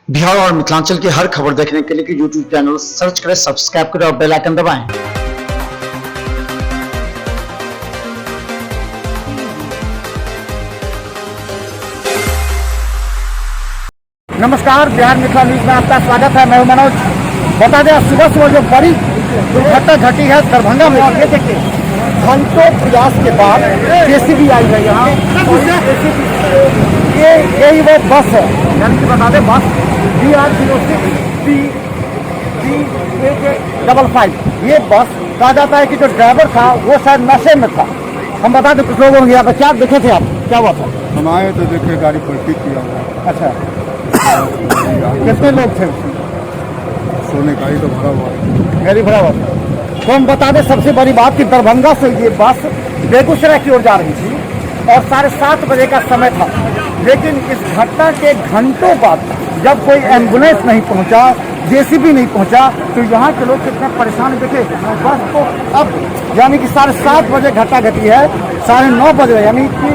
बिहार और मिथिलांचल की हर खबर देखने के लिए यूट्यूब चैनल सर्च करें, सब्सक्राइब करें और बेल आइकन दबाएं। नमस्कार, बिहार मिथिला न्यूज में आपका स्वागत है। मैं हूं मनोज। बता दें, सुबह सुबह जो बड़ी दुर्घटना घटी है दरभंगा में, ये देखिए घंटों प्रयास के बाद जेसीबी आई है यहाँ। यही वो बस है, यानी कि बता दें बस BR06B55। ये बस कहा जाता है कि जो ड्राइवर था वो शायद नशे में था। हम बता दें कुछ लोगों ने यहाँ पर क्या देखे थे आप, क्या हुआ था? हम आए तो देखे गाड़ी पलटी किया हुआ। अच्छा, कितने लोग थे उसमें? सोने का ही तो भरा हुआ है। गाड़ी भरा हुआ था। तो हम बता दें सबसे बड़ी बात कि दरभंगा से ये बस बेगूसराय की ओर जा रही थी और 7:30 बजे का समय था। लेकिन इस घटना के घंटों बाद जब कोई एम्बुलेंस नहीं पहुंचा, जेसीबी नहीं पहुंचा, तो यहाँ के लोग कितने परेशान देखे। बस को अब यानी कि 7:30 बजे घटना घटी है, 9:30 बजे, यानी कि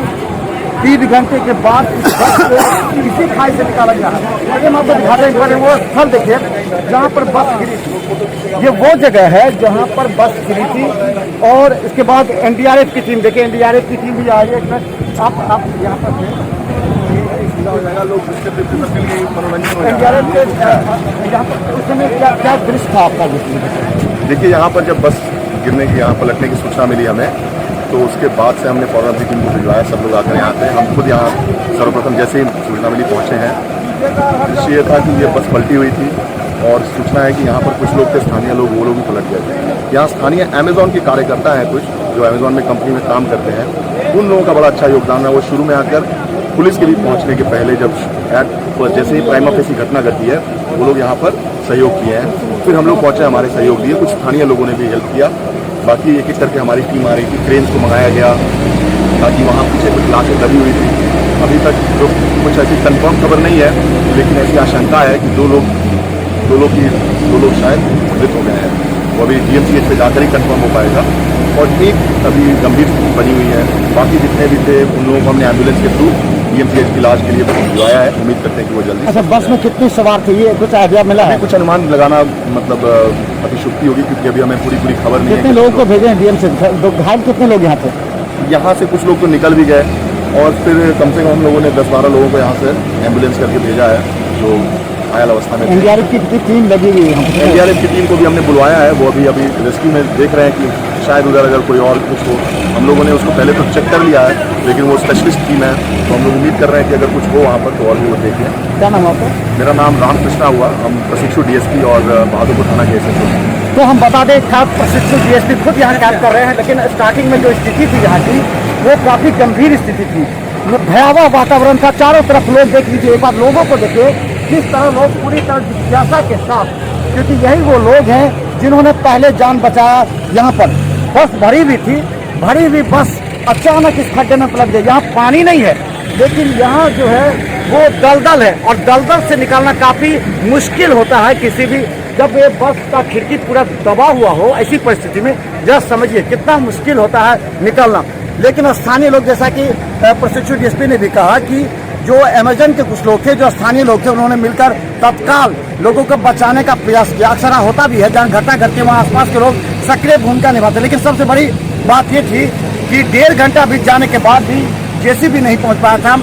3 घंटे के बाद इस बस को किसी खाई से निकाला गया है। आगे हम आपको दिखाते हैं वो स्थल देखिए जहाँ पर बस गिरी थी। ये वो जगह है जहाँ पर बस गिरी थी। और इसके बाद एनडीआरएफ की टीम देखिए, एनडीआरएफ की टीम भी आई है। आप यहाँ पर एनडीआरएफ के यहाँ पर उस समय क्या दृश्य था आपका? देखिए, यहाँ पर जब बस गिरने की, यहाँ पलटने की सूचना मिली हमें, तो उसके बाद से हमने फौरन अपनी टीम को भिजवाया। सब लोग आकर यहाँ पे, हम खुद यहाँ सर्वप्रथम जैसे ही सूचना मिली पहुँचे हैं। दृश्य ये था कि ये बस पलटी हुई थी और सूचना है कि यहाँ पर कुछ लोग थे स्थानीय लोग, वो लोग भी पलट गए थे। यहाँ स्थानीय अमेजॉन के कार्यकर्ता हैं कुछ, जो अमेजॉन में कंपनी में काम करते हैं। उन लोगों का बड़ा अच्छा योगदान है। वो शुरू में आकर पुलिस के भी पहुँचने के पहले, जब जैसे ही प्राइमा फेसी घटना घटी है, वो लोग यहाँ पर सहयोग किए हैं। फिर हम लोग पहुँचे, हमारे सहयोग दिए, कुछ स्थानीय लोगों ने भी हेल्प किया। बाकी एक एक करके हमारी टीम आ रही थी, क्रेन्स को मंगाया गया ताकि वहाँ पीछे कुछ लाशें दबी हुई थी। अभी तक जो कुछ ऐसी कंफर्म खबर नहीं है, लेकिन ऐसी आशंका है कि दो लोग शायद मृत हो गए हैं। वो अभी DMCH पे जाकर ही कंफर्म हो पाएगा। और एक अभी गंभीर स्थिति बनी हुई है। बाकी जितने भी थे उन लोगों को हमने एम्बुलेंस के थ्रू DMCH की इलाज के लिए भिजवाया है। उम्मीद करते हैं कि वो जल्दी। अच्छा, बस में कितनी सवार थे, ये कुछ आइडिया मिला है? कुछ अनुमान लगाना मतलब अतिशुक्ति होगी, क्योंकि अभी हमें पूरी खबर नहीं है। कितने लोगों को भेजे हैं DMCH? घायल कितने लोग यहाँ थे? यहाँ से कुछ लोग तो निकल भी गए और फिर कम से कम हम लोगों ने 10-12 लोगों को यहाँ से एम्बुलेंस करके भेजा है, जो घायल अवस्था में। एनडीआरएफ की टीम लगी हुई है। एनडीआरएफ की टीम को भी हमने बुलवाया है। वो अभी रेस्क्यू में देख रहे हैं कि शायद उधर अगर कोई और कुछ हो। हम लोगों ने उसको पहले तो चेक कर लिया है, लेकिन वो स्पेशलिस्ट टीम है, तो हम लोग उम्मीद कर रहे हैं कि अगर कुछ हो वहाँ पर तो और भी वो देख लें। क्या नाम आपका? मेरा नाम रामकृष्णा हुआ। हम प्रशिक्षु DSP और बहादुरपुर थाना के SSO। तो हम बता दें, खास प्रशिक्षु DSP खुद यहाँ काम कर रहे हैं, लेकिन स्टार्टिंग में जो स्थिति थी यहाँ की, वो काफ़ी गंभीर स्थिति थी। भयावह वातावरण था, चारों तरफ लोग देख लीजिए, एक बार लोगों को देखिए किस तरह लोग पूरी तरह जिज्ञासा के साथ, क्योंकि यही वो लोग हैं जिन्होंने पहले जान बचाया। यहाँ पर बस भरी हुई थी, भरी हुई बस अचानक इस खड्डे में पलट गई। यहाँ पानी नहीं है, लेकिन यहाँ जो है वो दलदल है और दलदल से निकालना काफ़ी मुश्किल होता है किसी भी, जब ये बस का खिड़की पूरा दबा हुआ हो, ऐसी परिस्थिति में जरा समझिए कितना मुश्किल होता है निकलना। लेकिन स्थानीय लोग, जैसा कि प्रशिक्षु DSP ने भी कहा कि जो अमेजन के कुछ लोग थे, जो स्थानीय लोग थे, उन्होंने मिलकर तत्काल लोगों को बचाने का प्रयास किया। अक्सर होता भी है, जहाँ घटना घटती है वहाँ आसपास के लोग सक्रिय भूमिका निभाते। लेकिन सबसे बड़ी बात ये थी कि 1.5 घंटा बीत जाने के बाद भी जेसीबी नहीं पहुँच पाया था।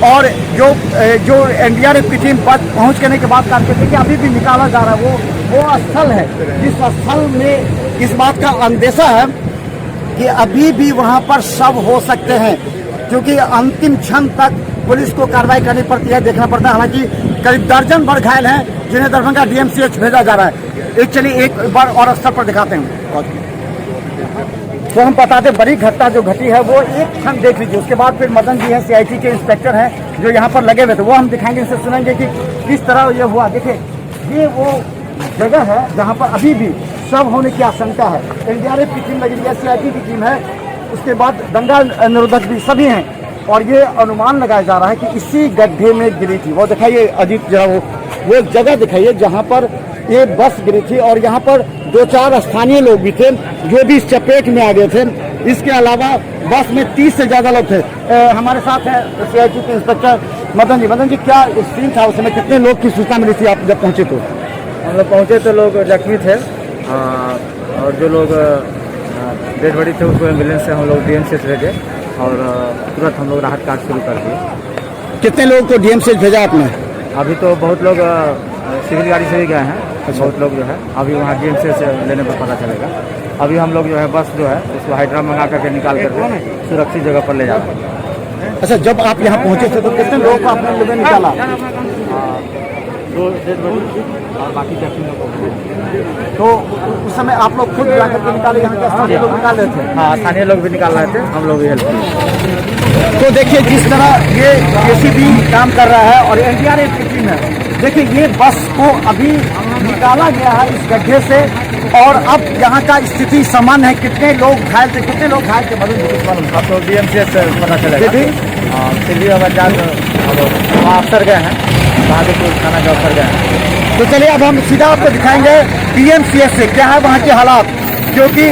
और जो एनडीआरएफ की टीम पहुँच करने के बाद काम करते कि अभी भी निकाला जा रहा है। वो स्थल है जिस स्थल में इस बात का अंदेशा है कि अभी भी वहाँ पर शव हो सकते हैं, क्योंकि अंतिम क्षण तक पुलिस को कार्रवाई करनी पड़ती है, देखना पड़ता है। हालांकि करीब दर्जन भर घायल हैं जिन्हें दरभंगा DMCH भेजा जा रहा है। चलिए एक बार और स्तर पर दिखाते हैं। तो हम बताते, बड़ी घटना जो घटी है वो एक क्षण देख लीजिए। उसके बाद फिर मदन जी हैं, CIT के इंस्पेक्टर हैं, जो यहाँ पर लगे हुए थे, वो हम दिखाएंगे, इनसे सुनेंगे कि किस तरह ये हुआ। देखिए, ये वो जगह है जहाँ पर अभी भी शव होने की आशंका है। एनडीआरएफ की टीम लगी है, CIT की टीम है, उसके बाद दंगा निरोधक भी सभी हैं। और ये अनुमान लगाया जा रहा है कि इसी गड्ढे में गिरी थी। वो दिखाइए अजीत, जरा वो जगह दिखाइए जहाँ पर ये बस गिरी थी। और यहाँ पर 2-4 स्थानीय लोग भी थे जो भी इस चपेट में आ गए थे। इसके अलावा बस में 30 से ज़्यादा लोग थे। हमारे साथ हैं CIT के इंस्पेक्टर मदन जी, क्या सीन था उस समय, कितने लोग की सूचना मिली थी आप जब पहुँचे तो? हम लोग पहुँचे तो लोग जख्मी थे और जो लोग डेड बॉडी थे उसको एम्बुलेंस से हम लोग DMCH भेजे और तुरंत हम लोग राहत कार्य शुरू कर दिए। कितने लोग को DMCH भेजा आपने? अभी तो बहुत लोग सिविल गाड़ी से भी गए हैं, बहुत लोग जो है अभी वहाँ DMCH से लेने पर पता चलेगा। अभी हम लोग जो है बस जो है उसको हाइड्रा मंगा करके निकाल करके सुरक्षित जगह पर ले जा रहे हैं। अच्छा, जब आप यहाँ पहुँचे थे तो कितने लोगों को आपने लोगों ने निकाला? 2 डेड बॉडी और बाकी जख्मी लोग को। तो उस समय आप लोग खुद जाकर के निकाले, यहाँ के स्थानीय लोग निकाल रहे थे? हाँ, स्थानीय लोग भी निकाल रहे थे, हम लोग भी हेल्प किए। तो देखिए जिस तरह ये JCB काम कर रहा है और NDRF की टीम है, देखिए ये बस को अभी निकाला गया है इस गड्ढे से और अब यहाँ का स्थिति सामान्य है। कितने लोग घायल थे, कितने लोग घायल थे अब तो DMCH से पता चलेगा। फिर भी अगर जाकर वहाँ अफसर गए हैं, बहादुरपुर थाना के अफसर गए हैं। तो चलिए अब हम सीधा आपको दिखाएंगे DMCH से क्या है वहाँ के हालात, क्योंकि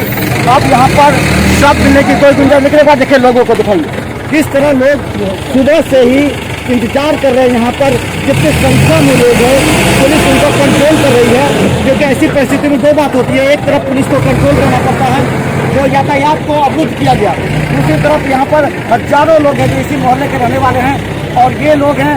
अब यहाँ पर शव मिलने की कोई गुंजाइश नहीं। एक बार देखिए लोगों को दिखाइए किस तरह लोग सुबह से ही इंतजार कर रहे हैं। यहाँ पर कितने संख्या में लोग हैं, पुलिस उनको कंट्रोल कर रही है, क्योंकि ऐसी परिस्थिति में 2 बात होती है। एक तरफ पुलिस को कंट्रोल करना पड़ता है, जो यातायात को अवरुद्ध किया गया। दूसरी तरफ यहाँ पर हजारों लोग हैं जो इसी मोहल्ले के रहने वाले हैं और ये लोग हैं